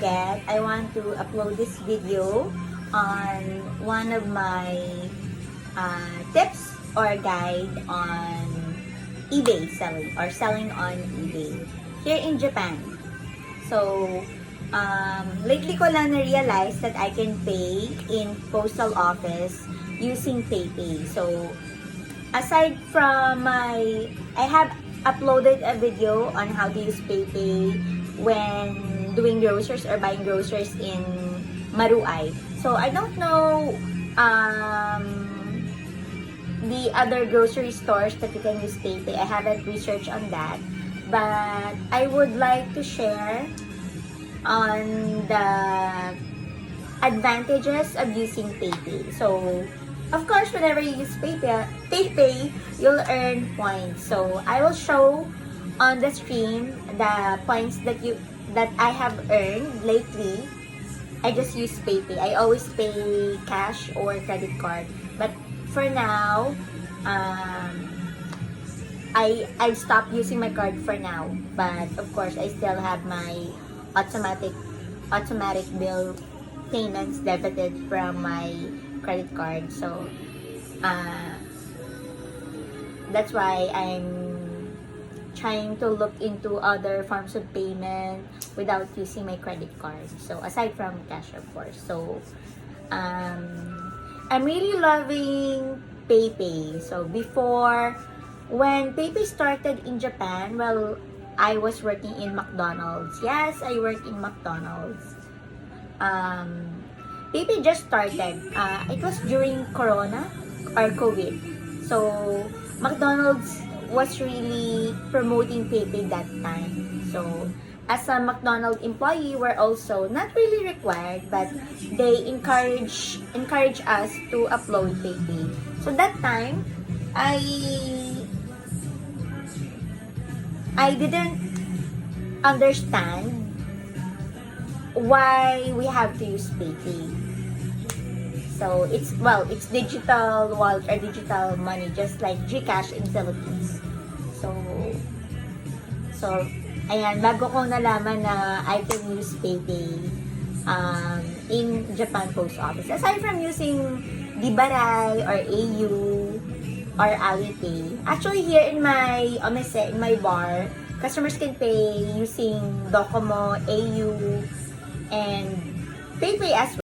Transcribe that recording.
forget, I want to upload this video on one of my tips or guide on eBay selling or selling on eBay here in Japan. So, lately ko lang na-realize that I can pay in postal office using PayPay. So, aside from I have uploaded a video on how to use PayPay when doing groceries or buying groceries in Maruay. So, I don't know the other grocery stores that you can use PayPay. I haven't researched on that. But I would like to share on the advantages of using PayPay. So, of course, whenever you use PayPay, you'll earn points. So, I will show on the screen the points that I have earned lately. I just use PayPay. I always pay cash or credit card. But for now, I've stopped using my card for now. But of course, I still have my automatic bill payments debited from my credit card. So that's why I'm trying to look into other forms of payment without using my credit card. So aside from cash, of course. So I'm really loving PayPay. So before, when PayPay started in Japan, well, I was working in McDonald's. Yes, I work in McDonald's. PayPay just started. It was during Corona or COVID. So McDonald's was really promoting PayPay that time. So as a McDonald's employee, we're also not really required, but they encourage us to upload PayPay. So that time, I didn't understand why we have to use PayPay. So it's digital wallet or digital money, just like GCash in Philippines. So ayan, bago ko nalaman na I can use PayPay in Japan Post Office. Aside from using Dibaray or AU or Alipay. Actually, here in my bar, customers can pay using Docomo, AU, and PayPay as well.